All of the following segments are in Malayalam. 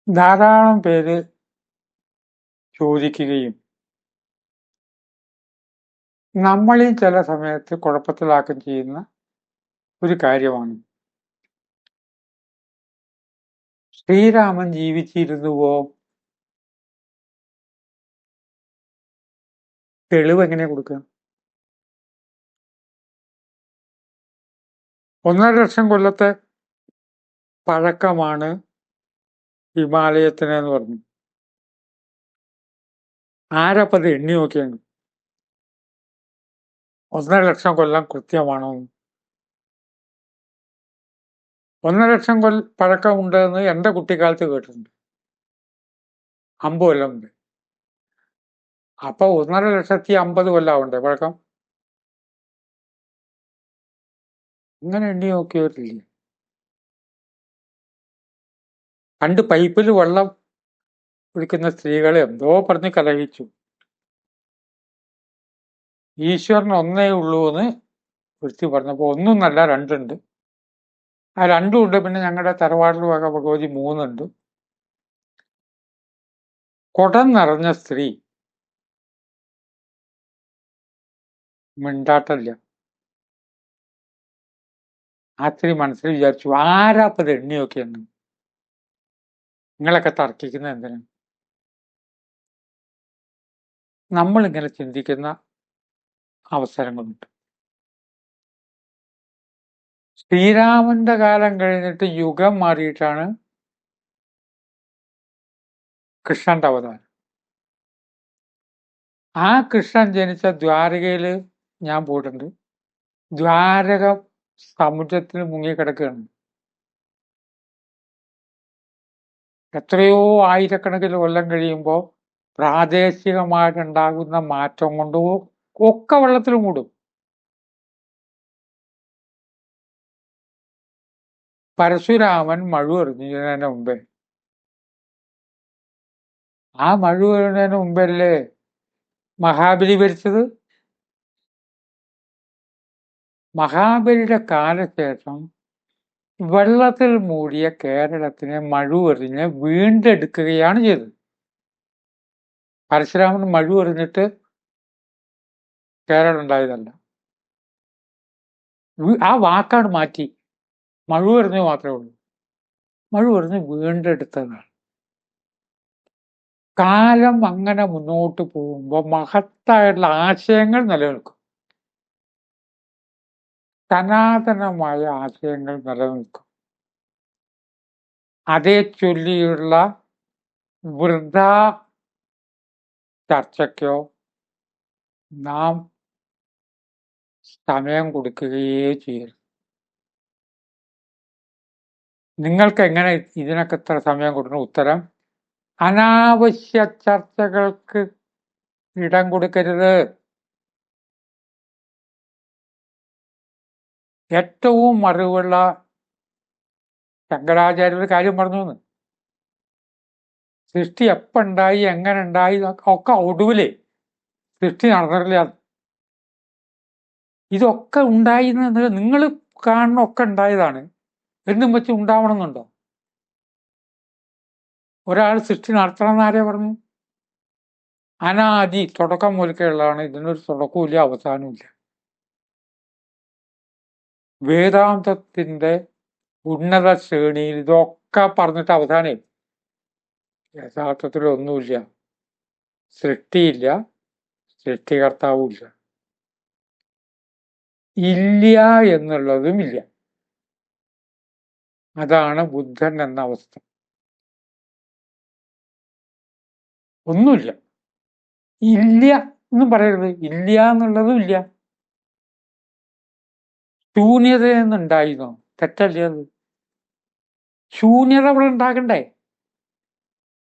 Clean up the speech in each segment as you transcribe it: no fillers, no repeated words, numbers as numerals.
ധാരാളം പേര് ചോദിക്കുകയും നമ്മളിൽ ചില സമയത്ത് കുഴപ്പത്തിലാക്കുകയും ചെയ്യുന്ന ഒരു കാര്യമാണ്, ശ്രീരാമൻ ജീവിച്ചിരുന്നുവോ? തെളിവ് എങ്ങനെ കൊടുക്കുക? 1.5 ലക്ഷം കൊല്ലത്തെ പഴക്കമാണ് ഹിമാലയത്തിന് എന്ന് പറഞ്ഞു. ആരപ്പത് എണ്ണി നോക്കിയാണ് 1.5 ലക്ഷം കൊല്ലം കൃത്യമാണോ? 1.5 ലക്ഷം പഴക്കമുണ്ടെന്ന് എന്റെ കുട്ടിക്കാലത്ത് കേട്ടിട്ടുണ്ട്, 50 കൊല്ലം മുമ്പ്. അപ്പൊ 1.150 കൊല്ലാവണ്ടേ പഴക്കം? ഇങ്ങനെ എണ്ണി നോക്കിയവരില്ലേ? പണ്ട് പൈപ്പിൽ വെള്ളം കുടിക്കുന്ന സ്ത്രീകളെ എന്തോ പറഞ്ഞ് കലഹിച്ചു. ഈശ്വരൻ ഒന്നേ ഉള്ളൂ എന്ന് ഒരുത്തി പറഞ്ഞപ്പോ ഒന്നൊന്നല്ല, 2 ഉണ്ട്. ആ 2 ഉണ്ട്. പിന്നെ ഞങ്ങളുടെ തറവാട്ടിൽ വക ഭഗവതി 3 ഉണ്ട്. കുടം നിറഞ്ഞ സ്ത്രീ മിണ്ടാട്ടല്ല. ആ സ്ത്രീ മനസ്സിൽ വിചാരിച്ചു, ആരാപ്പത് എണ്ണിയൊക്കെ എന്ന്. നിങ്ങളൊക്കെ തർക്കിക്കുന്ന എന്തിനാ? നമ്മളിങ്ങനെ ചിന്തിക്കുന്ന അവസരങ്ങളുണ്ട്. ശ്രീരാമന്റെ കാലം കഴിഞ്ഞിട്ട് യുഗം മാറിയിട്ടാണ് കൃഷ്ണന്റെ അവതാരം. ആ കൃഷ്ണൻ ജനിച്ച ദ്വാരകയില് ഞാൻ പോയിട്ടുണ്ട്. ദ്വാരക സമുദ്രത്തിൽ മുങ്ങിക്കിടക്കുകയാണ്. എത്രയോ ആയിരക്കണക്കിന് കൊല്ലം കഴിയുമ്പോൾ പ്രാദേശികമായിട്ടുണ്ടാകുന്ന മാറ്റം കൊണ്ട് ഒക്കെ വെള്ളത്തിൽ മൂടും. പരശുരാമൻ മഴു എറിഞ്ഞതിന് മുമ്പേ, ആ മഴു എറിഞ്ഞതിന് മുമ്പല്ലേ മഹാബലി ഭരിച്ചത്? മഹാബലിയുടെ കാലശേഷം വെള്ളത്തിൽ മൂടിയ കേരളത്തിനെ മഴു എറിഞ്ഞ് വീണ്ടെടുക്കുകയാണ് ചെയ്തത്. പരശുരാമൻ മഴു എറിഞ്ഞിട്ട് കേരളം ഉണ്ടായതല്ല. ആ വാക്കാണ് മാറ്റി, മഴു എറിഞ്ഞു മാത്രമേ ഉള്ളൂ. മഴു എറിഞ്ഞ് വീണ്ടെടുത്തതാണ്. കാലം അങ്ങനെ മുന്നോട്ട് പോകുമ്പോൾ മഹത്തായിട്ടുള്ള ആശയങ്ങൾ നിലനിൽക്കും, സനാതനമായ ആശയങ്ങൾ നിലനിൽക്കും. അതേ ചൊല്ലിയുള്ള വൃഥാ ചർച്ചയ്ക്കോ നാം സമയം കൊടുക്കുകയേ ചെയ്യരുത്. നിങ്ങൾക്ക് എങ്ങനെ ഇതിനൊക്കെ ഇത്ര സമയം കൊടുക്കണം? ഉത്തരം, അനാവശ്യ ചർച്ചകൾക്ക് ഇടം കൊടുക്കരുത്. ഏറ്റവും അറിവുള്ള ശങ്കരാചാര്യരുടെ കാര്യം പറഞ്ഞു. സൃഷ്ടി എപ്പുണ്ടായി, എങ്ങനെ ഉണ്ടായി ഒക്കെ ഒടുവില് സൃഷ്ടി നടന്നിട്ടില്ല. ഇതൊക്കെ ഉണ്ടായി നിങ്ങൾ കാണുന്ന ഒക്കെ ഉണ്ടായതാണ്. എന്നും വെച്ച് ഉണ്ടാവണമെന്നുണ്ടോ? ഒരാൾ സൃഷ്ടി നടത്തണം എന്നാരേ പറഞ്ഞു? അനാദി, തുടക്കം മുതൽക്കുള്ളതാണ്. ഇതിനൊരു തുടക്കവുമില്ല അവസാനവുമില്ല. വേദാന്തത്തിന്റെ ഉന്നത ശ്രേണിയിൽ ഇതൊക്കെ പറഞ്ഞിട്ട് അവസാനം യഥാർത്ഥത്തിൽ ഒന്നുമില്ല. സൃഷ്ടിയില്ല, സൃഷ്ടികർത്താവുമില്ല, ഇല്ല എന്നുള്ളതുമില്ല. അതാണ് ബുദ്ധൻ എന്ന അവസ്ഥ. ഒന്നുമില്ല, ഇല്ല എന്നും പറയരുത്. ഇല്ല എന്നുള്ളതും ഇല്ല. ശൂന്യത എന്നുണ്ടായിരുന്നോ? തെറ്റല്ലേ അത്? ശൂന്യത ഇവിടെ ഉണ്ടാകണ്ടേ?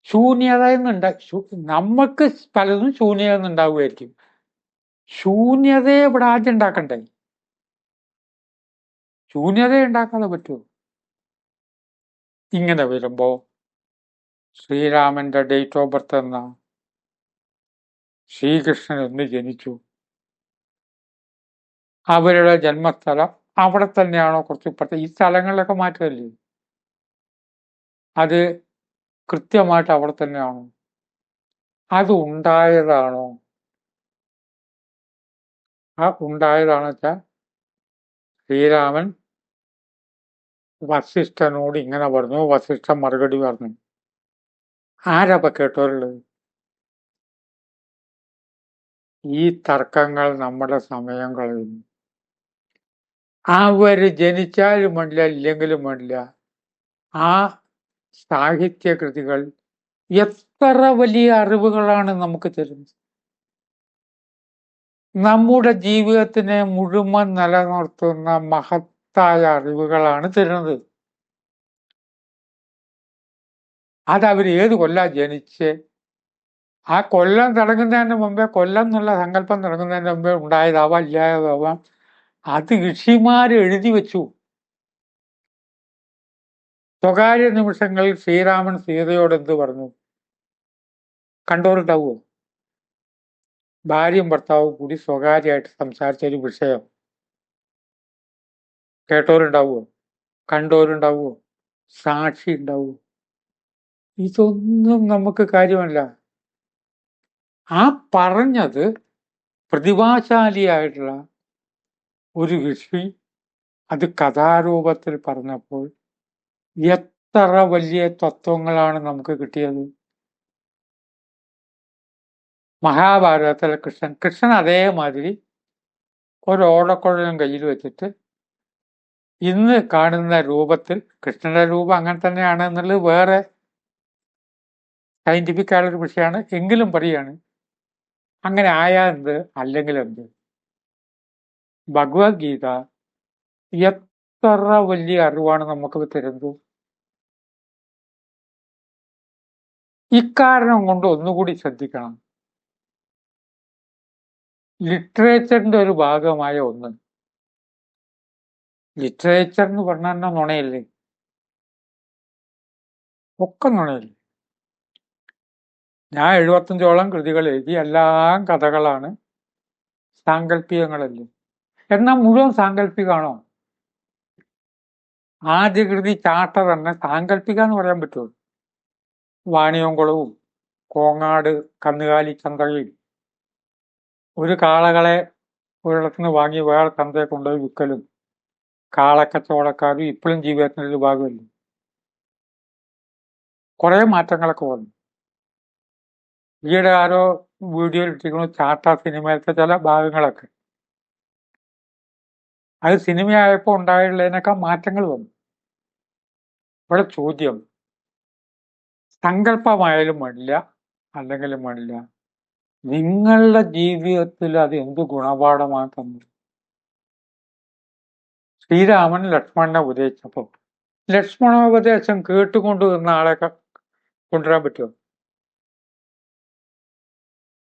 ശൂന്യത നമുക്ക് പലതും ശൂന്യത എന്നുണ്ടാവുമായിരിക്കും. ശൂന്യതയെ ഇവിടെ ആദ്യം ഉണ്ടാക്കണ്ടേ? ശൂന്യത ഉണ്ടാക്കാതെ പറ്റുമോ? ഇങ്ങനെ വരുമ്പോ ശ്രീരാമന്റെ ഡേറ്റ് ഓഫ് ബർത്ത് എന്നാ? ശ്രീകൃഷ്ണൻ എന്ന് ജനിച്ചു? അവരുടെ ജന്മസ്ഥലം അവിടെ തന്നെയാണോ? കുറച്ച് ഇപ്പുറത്തെ ഈ സ്ഥലങ്ങളിലൊക്കെ മാറ്റമല്ലേ? അത് കൃത്യമായിട്ട് അവിടെ തന്നെയാണോ? അത് ഉണ്ടായതാണോ? ആ ഉണ്ടായതാണെന്ന് വെച്ചാൽ ശ്രീരാമൻ വസിഷ്ഠനോട് ഇങ്ങനെ പറഞ്ഞു, വസിഷ്ഠൻ മറുപടി പറഞ്ഞു. ആരപ്പ കേട്ടോരുള്ളത്? ഈ തർക്കങ്ങൾ നമ്മുടെ സമയം കളയുന്നു. അവര് ജനിച്ചാലും വേണ്ടില്ല, ഇല്ലെങ്കിലും വേണ്ടില്ല, ആ സാഹിത്യകൃതികൾ എത്ര വലിയ അറിവുകളാണ് നമുക്ക് തരുന്നത്. നമ്മുടെ ജീവിതത്തിനെ മുഴുവൻ നിലനിർത്തുന്ന മഹത്തായ അറിവുകളാണ് തരുന്നത്. അതവർ ഏത് കൊല്ലാ ജനിച്ച്, ആ കൊല്ലം തുടങ്ങുന്നതിന് മുമ്പേ, കൊല്ലം എന്നുള്ള സങ്കല്പം തുടങ്ങുന്നതിന് മുമ്പേ ഉണ്ടായതാവാം, ഇല്ലായതാവാം. അത് ഋഷിമാര് എഴുതി വെച്ചു. സ്വകാര്യ നിമിഷങ്ങളിൽ ശ്രീരാമൻ സീതയോട് എന്ത് പറഞ്ഞു? കണ്ടോറുണ്ടാവുമോ? ഭാര്യയും ഭർത്താവും കൂടി സ്വകാര്യമായിട്ട് സംസാരിച്ച ഒരു വിഷയം കേട്ടോരുണ്ടാവുമോ? കണ്ടോരുണ്ടാവുമോ? സാക്ഷി ഉണ്ടാവുമോ? ഇതൊന്നും നമുക്ക് കാര്യമല്ല. ആ പറഞ്ഞത് പ്രതിഭാശാലിയായിട്ടുള്ള ഒരു ഋഷി അത് കഥാരൂപത്തിൽ പറഞ്ഞപ്പോൾ എത്ര വലിയ തത്വങ്ങളാണ് നമുക്ക് കിട്ടിയത്. മഹാഭാരതത്തിലെ കൃഷ്ണൻ അതേമാതിരി ഒരു ഓടക്കുഴലും കയ്യിൽ വെച്ചിട്ട് ഇന്ന് കാണുന്ന രൂപത്തിൽ, കൃഷ്ണന്റെ രൂപം അങ്ങനെ തന്നെയാണ് എന്നുള്ളത് വേറെ സയന്റിഫിക് ആയൊരു വിഷയമാണ്, എങ്കിലും പറയാണ് അങ്ങനെ ആയാൽ എന്ത്, അല്ലെങ്കിൽ എന്ത്. ഭഗവത്ഗീത എത്ര വലിയ അറിവാണ് നമുക്ക് തരുന്നത്. ഇക്കാരണം കൊണ്ട് ഒന്നുകൂടി ശ്രദ്ധിക്കണം. ലിറ്ററേച്ചറിന്റെ ഒരു ഭാഗമായ ഒന്ന്, ലിറ്ററേച്ചർ എന്ന് പറഞ്ഞാൽ നുണയല്ലേ? ഒക്കെ നുണയല്ലേ? ഞാൻ 75ഓളം കൃതികൾ എഴുതി, എല്ലാം കഥകളാണ്, സാങ്കല്പികങ്ങളല്ലേ? എന്നാൽ മുഴുവൻ സാങ്കല്പികമാണോ? ആദ്യ കൃതി ചാട്ട തന്നെ സാങ്കല്പിക എന്ന് പറയാൻ പറ്റുമോ? വാണിയംകുളവും കോങ്ങാട് കന്നുകാലി ചന്തയിൽ ഒരു കാളകളെ ഒരിടത്തുനിന്ന് വാങ്ങി വേറെ ചന്തയെ കൊണ്ടുപോയി വിൽക്കലും കാളക്കച്ചവടക്കാരും ഇപ്പോഴും ജീവിതത്തിന്റെ ഒരു ഭാഗമല്ലേ? കുറെ മാറ്റങ്ങളൊക്കെ വന്നു. ഈയിടെ ആരോ വീഡിയോയിൽ ഇട്ടിരിക്കുന്നു ചാട്ട സിനിമയിലത്തെ ചില ഭാഗങ്ങളൊക്കെ. അത് സിനിമയായപ്പോൾ ഉണ്ടായുള്ളതിനേക്കാൾ മാറ്റങ്ങൾ വന്നു. ഇവിടെ ചോദ്യം, സങ്കല്പമായാലും വേണ്ടില്ല, അല്ലെങ്കിലും വേണ്ടില്ല, നിങ്ങളുടെ ജീവിതത്തിൽ അത് എന്ത് ഗുണപാഠമാണ് തന്നത്? ശ്രീരാമൻ ലക്ഷ്മണനെ ഉപദേശിച്ചപ്പോ ലക്ഷ്മണോപദേശം കേട്ടുകൊണ്ടുവന്ന ആളെ കൊണ്ടുവരാൻ പറ്റുമോ?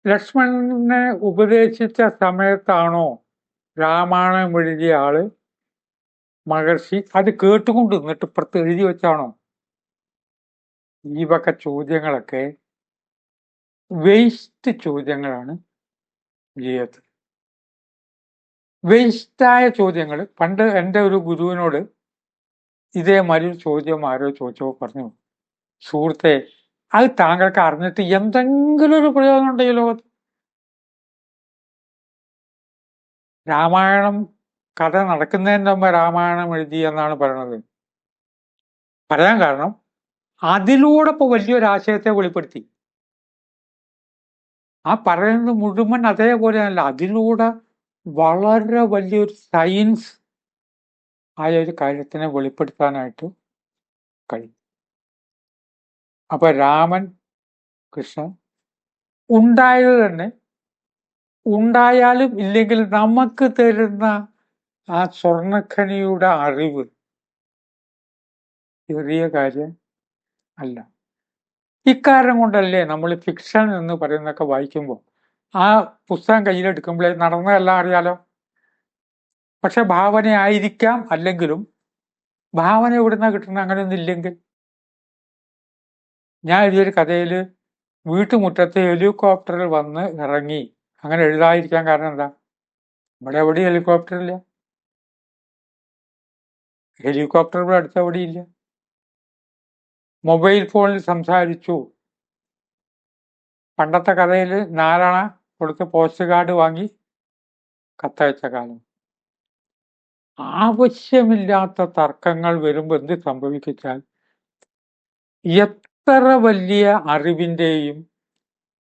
ലക്ഷ്മണനെ ഉപദേശിച്ച സമയത്താണോ രാമായണം എഴുതിയ ആള് മഹർഷി അത് കേട്ടുകൊണ്ട് നിന്നിട്ട് ഇപ്പുറത്ത് എഴുതി വെച്ചാണോ? ഈ വക ചോദ്യങ്ങളൊക്കെ വേസ്റ്റ് ചോദ്യങ്ങളാണ് ജീവിതത്തിൽ. വേസ്റ്റായ ചോദ്യങ്ങൾ. പണ്ട് എൻ്റെ ഒരു ഗുരുവിനോട് ഇതേമാതിരി ഒരു ചോദ്യം ആരോ ചോദിച്ചപ്പോൾ പറഞ്ഞു, സുഹൃത്തെ, അത് താങ്കൾക്ക് അറിഞ്ഞിട്ട് എന്തെങ്കിലും ഒരു പ്രയോജനം ഉണ്ടോ ഈ ലോകത്ത്? രാമായണം കഥ നടക്കുന്നതിന് മുമ്പ് രാമായണം എഴുതി എന്നാണ് പറയുന്നത്. പറയാൻ കാരണം അതിലൂടെ ഇപ്പൊ വലിയൊരു ആശയത്തെ വെളിപ്പെടുത്തി. ആ പറയുന്നത് മുഴുവൻ അതേപോലെയല്ല, അതിലൂടെ വളരെ വലിയൊരു സയൻസ് ആയ ഒരു കാര്യത്തിനെ വെളിപ്പെടുത്താനായിട്ട് കഴിയും. അപ്പൊ രാമൻ കൃഷ്ണൻ ഉണ്ടായത് തന്നെ, ഉണ്ടായാലും ഇല്ലെങ്കിലും നമുക്ക് തരുന്ന ആ സ്വർണ്ണഖനിയുടെ അറിവ് ചെറിയ കാര്യം അല്ല. ഇക്കാരണം കൊണ്ടല്ലേ നമ്മൾ ഫിക്ഷൻ എന്ന് പറയുന്നതൊക്കെ വായിക്കുമ്പോൾ ആ പുസ്തകം കയ്യിലെടുക്കുമ്പോഴേ നടന്നതെല്ലാം അറിയാലോ. പക്ഷെ ഭാവനയായിരിക്കാം, അല്ലെങ്കിലും ഭാവന എവിടുന്ന കിട്ടുന്ന അങ്ങനെയൊന്നും ഇല്ലെങ്കിൽ. ഞാൻ എഴുതിയൊരു കഥയില് വീട്ടുമുറ്റത്ത് ഹെലികോപ്റ്ററിൽ വന്ന് ഇറങ്ങി അങ്ങനെ എഴുതാതിരിക്കാൻ കാരണം എന്താ? ഇവിടെ എവിടെയും ഹെലികോപ്റ്റർ ഇല്ല. ഹെലികോപ്റ്റർ ഇവിടെ അടുത്ത് എവിടെയില്ല. മൊബൈൽ ഫോണിൽ സംസാരിച്ചു. പണ്ടത്തെ കഥയിൽ 4 കൊടുത്ത് പോസ്റ്റ് കാർഡ് വാങ്ങി കത്തയച്ച കാലം. ആവശ്യമില്ലാത്ത തർക്കങ്ങൾ വരുമ്പോൾ എന്ത് സംഭവിച്ചാൽ എത്ര വലിയ അറിവിൻ്റെയും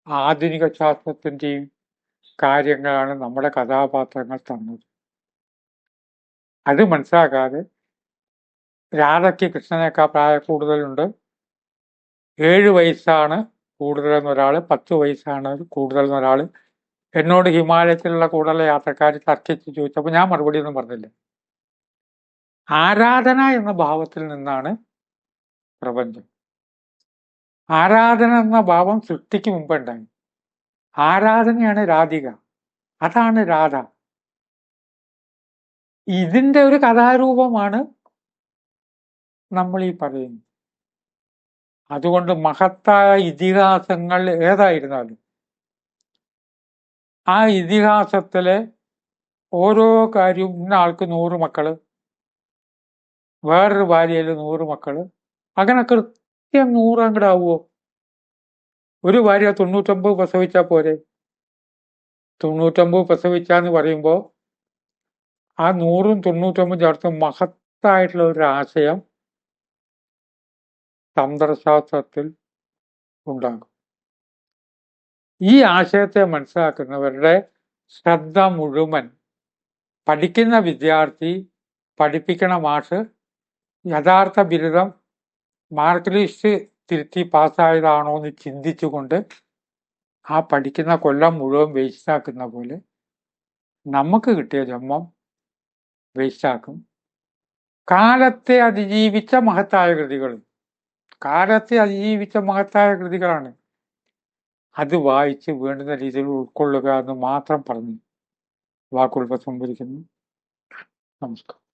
ആധുനിക ശാസ്ത്രത്തിൻ്റെയും കാര്യങ്ങളാണ് നമ്മുടെ കഥാപാത്രങ്ങൾ തന്നത്. അത് മനസ്സിലാക്കാതെ രാധയ്ക്ക് കൃഷ്ണനേക്കാൾ പ്രായ കൂടുതലുണ്ട്, 7 വയസ്സാണ് കൂടുതലെന്നൊരാൾ, 10 വയസ്സാണ് കൂടുതലെന്നൊരാൾ എന്നോട് ഹിമാലയത്തിലുള്ള കൂടുതൽ യാത്രക്കാർ തർക്കിച്ച് ചോദിച്ചപ്പോൾ ഞാൻ മറുപടി ഒന്നും പറഞ്ഞില്ല. ആരാധന എന്ന ഭാവത്തിൽ നിന്നാണ് പ്രപഞ്ചം. ആരാധന എന്ന ഭാവം സൃഷ്ടിക്ക് മുമ്പുണ്ടായി. ആരാധനയാണ് രാധിക, അതാണ് രാധ. ഇതിന്റെ ഒരു കഥാരൂപമാണ് നമ്മൾ ഈ പറയുന്നത്. അതുകൊണ്ട് മഹത്തായ ഇതിഹാസങ്ങൾ ഏതായിരുന്നാലും ആ ഇതിഹാസത്തിലെ ഓരോ കാര്യവും ഇന്ന ആൾക്ക് 100 മക്കള്, വേറൊരു ഭാര്യയില് 100 മക്കള്, അങ്ങനെ കൃത്യം 100 അങ്ങോട്ടാവുമോ? ഒരു ഭാര്യ 99 പ്രസവിച്ചാൽ പോരെ? 99 പ്രസവിച്ചാന്ന് പറയുമ്പോൾ ആ 100ഉം 99 ചേർത്ത് മഹത്തായിട്ടുള്ള ഒരു ആശയം തന്ത്രശാസ്ത്രത്തിൽ ഉണ്ടാകും. ഈ ആശയത്തെ മനസ്സിലാക്കുന്നവരുടെ ശ്രദ്ധ മുഴുവൻ പഠിക്കുന്ന വിദ്യാർത്ഥി, പഠിപ്പിക്കണ മാഷ് യഥാർത്ഥ ബിരുദം മാർക്ക് ലിസ്റ്റ് തിരുത്തി പാസ്സായതാണോ എന്ന് ചിന്തിച്ചുകൊണ്ട് ആ പഠിക്കുന്ന കൊല്ലം മുഴുവൻ വേസ്റ്റാക്കുന്ന പോലെ നമുക്ക് കിട്ടിയ ജന്മം വേസ്റ്റാക്കും. കാലത്തെ അതിജീവിച്ച മഹത്തായ കൃതികൾ, കാലത്തെ അതിജീവിച്ച മഹത്തായ കൃതികളാണ്. അത് വായിച്ച് വേണ്ടുന്ന രീതിയിൽ ഉൾക്കൊള്ളുക എന്ന് മാത്രം പറഞ്ഞു വാക്കുകൾ സംഭരിക്കുന്നു. നമസ്കാരം.